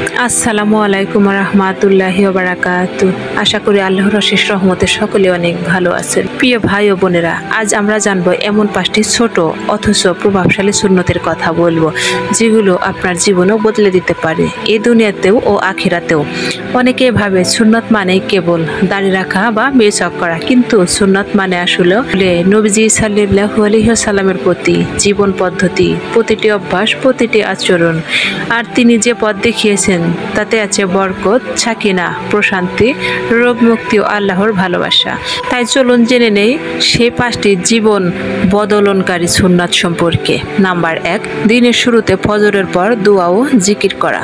আসসালামু আলাইকুম রহমাতুল্লাহি ওয়া বারাকাতুহু। আশা করি আল্লাহর অশেষ রহমতে সকলে অনেক ভালো আছেন। প্রিয় ভাই ও বোনেরা, আজ আমরা জানবো এমন 5টি ছোট অথচ প্রভাবশালী সুন্নতের কথা বলবো, যেগুলো আপনার জীবনও বদলে দিতে পারে, এই দুনিয়াতেও ও আখিরাতেও। অনেকে ভাবে সুন্নত মানে কেবল দাড়ি রাখা বা মেকআপ করা, কিন্তু সুন্নত মানে আসলে নবীজি সাল্লাল্লাহু আলাইহি ওয়াসাল্লামের প্রতি জীবন পদ্ধতি, প্রতিটি অভ্যাস, প্রতিটি আচরণ। আর তিনি যে পথ দেখিয়েছেন তাতে আছে বরকত, সাকিনা, প্রশান্তি, রোগ মুক্তি ও আল্লাহর ভালোবাসা। তাই চলুন জেনে নেই সেই 5টি জীবন বদলনকারী সুন্নাত সম্পর্কে। নাম্বার 1, দিনের শুরুতে ফজরের পর দোয়া ও জিকির করা।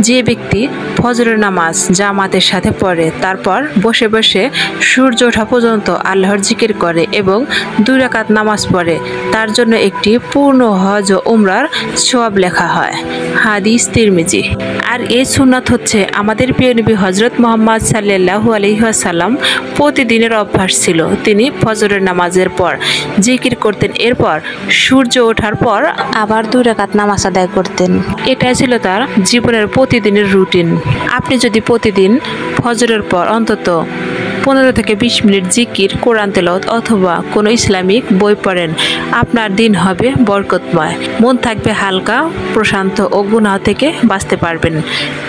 যে ব্যক্তি ফজরের নামাজ জামাতের সাথে পড়ে, তারপর বসে বসে সূর্য ওঠা পর্যন্ত আল্লাহর জিকির করে এবং 2 রাকাত নামাজ পড়ে, তার জন্য একটি পূর্ণ হজ ও উমরার সওয়াব লেখা হয়। হাদিস তিরমিজি। আর এই সুন্নাত হচ্ছে আমাদের প্রিয় নবী হযরত মুহাম্মদ সাল্লাল্লাহু আলাইহি ওয়াসাল্লাম প্রতিদিনের অভ্যাস ছিল। তিনি ফজরের নামাজের পর জিকির করতেন, এরপর সূর্য ওঠার পর আবার 2 রাকাত নামাজ আদায় করতেন। এটাই ছিল তার জীবনের প্রতিদিনের রুটিন। আপনি যদি প্রতিদিন ফজরের পর অন্তত 15 থেকে 20 মিনিট জিকির, কোরআন তেলাওয়াত অথবা কোনো ইসলামিক বই পড়েন, আপনার দিন হবে বরকতময়। মন থাকবে হালকা, প্রশান্ত ও গুনাহ থেকে বাঁচতে পারবেন।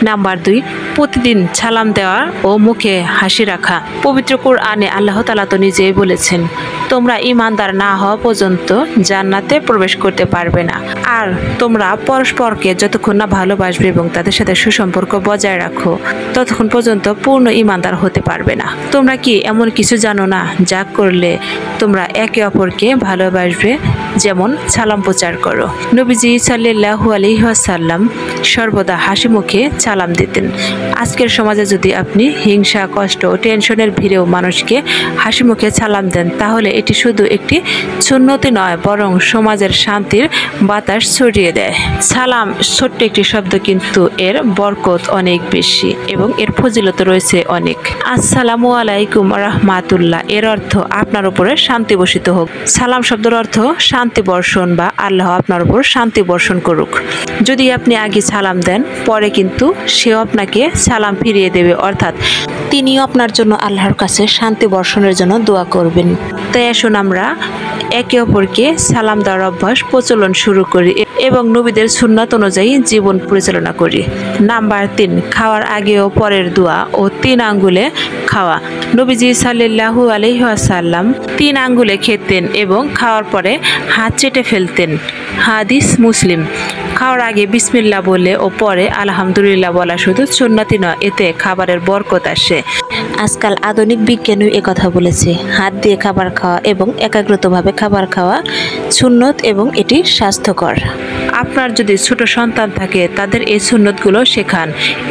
নাম্বার 2, প্রতিদিন সালাম দেওয়া ও মুখে হাসি রাখা। পবিত্র কোরআনে আল্লাহ তাআলা তো নিজেই বলেছেন, তোমরা ঈমানদার না হওয়া পর্যন্ত জান্নাতে প্রবেশ করতে পারবে না। আর তোমরা পরস্পরকে যতক্ষণ না ভালোবাসবে এবং তাদের সাথে সুসম্পর্ক বজায় রাখো, ততক্ষণ পর্যন্ত পূর্ণ ঈমানদার হতে পারবে না। তোমরা কি এমন কিছু জানো না যা করলে তোমরা একে অপরকে ভালোবাসবে? যেমন সালাম প্রচার করো। নবীজি সাল্লাল্লাহু আলাইহি ওয়াসাল্লাম সর্বদা হাসি মুখে সালাম দিতেন। আজকের সমাজে যদি আপনি হিংসা, কষ্ট ও টেনশনের ভিড়েও মানুষকে হাসি মুখে সালাম দেন, তাহলে এটি শুধু একটি সুন্নতি নয়, বরং সমাজের শান্তির বাতাস ছড়িয়ে দেয়। সালাম ছোট্ট একটি শব্দ, কিন্তু এর বরকত অনেক বেশি এবং এর ফজিলত রয়েছে অনেক। আসসালামু আলাইকুম রাহমাতুল্লাহ এর অর্থ আপনার উপরে শান্তি বর্ষিত হোক। সালাম শব্দের অর্থ শান্তি বর্ষণ বা আল্লাহ আপনার উপর শান্তি বর্ষণ করুক। যদি আপনি আগে সালাম দেন, পরে কিন্তু সেও আপনাকে সালাম ফিরিয়ে দেবে, অর্থাৎ তিনিও আপনার জন্য আল্লাহর কাছে শান্তি বর্ষণের জন্য দোয়া করবেন। তাই আসুন আমরা একে অপরকে সালাম দেওয়ার অভ্যাস প্রচলন শুরু করি এবং নবীদের সুন্নাত অনুযায়ী জীবন পরিচালনা করি। নাম্বার 3, খাওয়ার আগে ও পরের দোয়া ও 3 আঙ্গুলে খাওয়া। নবীজি সাল্লাল্লাহু আলাইহি ওয়াসাল্লাম 3 আঙ্গুলে খেতেন এবং খাওয়ার পরে হাত চেটে ফেলতেন। হাদিস মুসলিম। খাওয়ার আগে বিসমিল্লাহ বলে ও পরে আলহামদুলিল্লাহ বলা শুধু সুন্নতি নয়, এতে খাবারের বরকত আসে। আজকাল আধুনিক বিজ্ঞানী একথা বলেছে, হাত দিয়ে খাবার খাওয়া এবং একাগ্রতভাবে খাবার খাওয়া সুন্নত এবং এটি স্বাস্থ্যকর। আপনার যদি ছোট সন্তান থাকে, তাদের এই সুন্নতগুলো শেখান।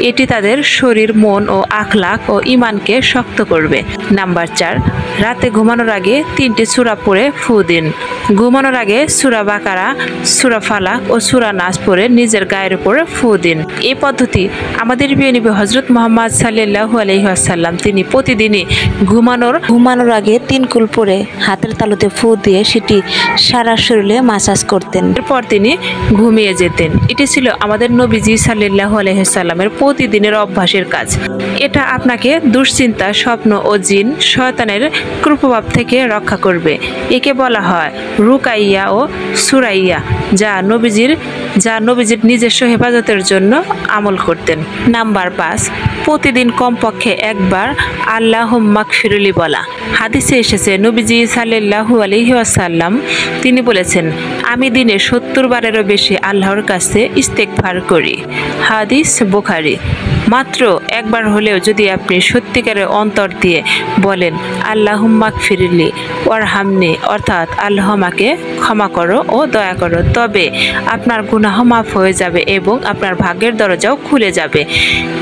এটি তাদের শরীর, মন ও আখলাক ও ঈমানকে শক্ত করবে। নাম্বার 4, রাতে ঘুমানোর আগে 3টি সূরা পড়ে ফু দিন। ঘুমানোর আগে সূরা বাকারা, সূরা ফালাক ও সূরা নাস পড়ে নিজের গায়ের উপরে ফু দিন। এই পদ্ধতি আমাদের প্রিয় নবী হযরত মুহাম্মদ সাল্লাল্লাহু আলাইহি ওয়াসাল্লাম তিনি প্রতিদিনই ঘুমানোর আগে 3 কুল পরে হাতের তালুতে ফু দিয়ে সেটি সারা শরীরে মাসাজ করতেন। এরপর তিনি ঘুমিয়ে যেতেন। এটি ছিল আমাদের নবীজি সাল্লাল্লাহু আলাইহি ওয়াসাল্লামের প্রতিদিনের অভ্যাসের কাজ। এটা আপনাকে দুশ্চিন্তা, স্বপ্ন ও জিন শয়তানের কুপ্রভাব থেকে রক্ষা করবে। একে বলা হয় রুকাইয়া ও সুরাইয়া, যা নবীজির নিজস্ব হেফাজতের জন্য আমল করতেন। নাম্বার 5, প্রতিদিন কমপক্ষে একবার আল্লাহুম্মা গফিরলি বলা। হাদিসে এসেছে, নবীজি সাল্লাল্লাহু আলাইহি ওয়াসাল্লাম তিনি বলেছেন, আমি দিনে 70 বারেরও বেশি আল্লাহর কাছে ইস্তেগফার করি। হাদিস বুখারী। মাত্র একবার হলেও যদি আপনি সত্যিকারের অন্তর দিয়ে বলেন আল্লাহুম্মা গফিরলি ওয়ারহামনি, অর্থাৎ আল্লাহ আমাকে ক্ষমা করো ও দয়া করো, তবে আপনার গুনাহ মাফ হয়ে যাবে এবং আপনার ভাগ্যের দরজাও খুলে যাবে।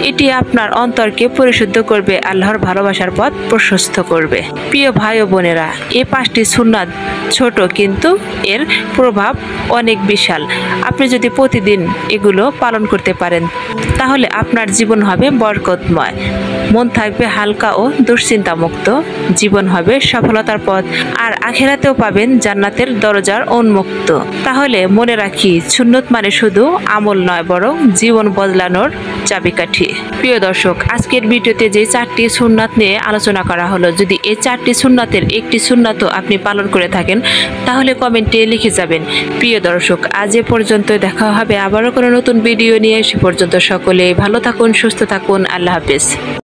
এটি আপনার অন্তরকে পরিশুদ্ধ করবে, আল্লাহর ভালোবাসার পথ প্রশস্ত করবে। প্রিয় ভাই ও বোনেরা, এই 5টি সুন্নাত ছোট, কিন্তু এর প্রভাব অনেক বিশাল। আপনি যদি প্রতিদিন এগুলো পালন করতে পারেন, তাহলে আপনার জীবন হবে বরকতময়, মন থাকবে হালকা ও দুশ্চিন্তা মুক্ত, জীবন হবে সফলতার পথ, আর আখিরাতেও পাবেন জান্নাতের দরজার উন্মুক্ত। তাহলে মনে রাখি, সুন্নত মানে শুধু আমল নয়, বরং জীবন বদলানোর চাবিকাঠি। প্রিয় দর্শক, আজকের ভিডিওতে যে 4টি সুন্নাত নিয়ে আলোচনা করা হলো, যদি এই 4টি সুন্নাতের একটি সুন্নাতও আপনি পালন করে থাকেন তাহলে কমেন্টে লিখে যাবেন। প্রিয় দর্শক, আজ এ পর্যন্ত, দেখা হবে আবারও কোনো নতুন ভিডিও নিয়ে। সে পর্যন্ত সকলে ভালো থাকুন, সুস্থ থাকুন। আল্লাহ হাফেজ।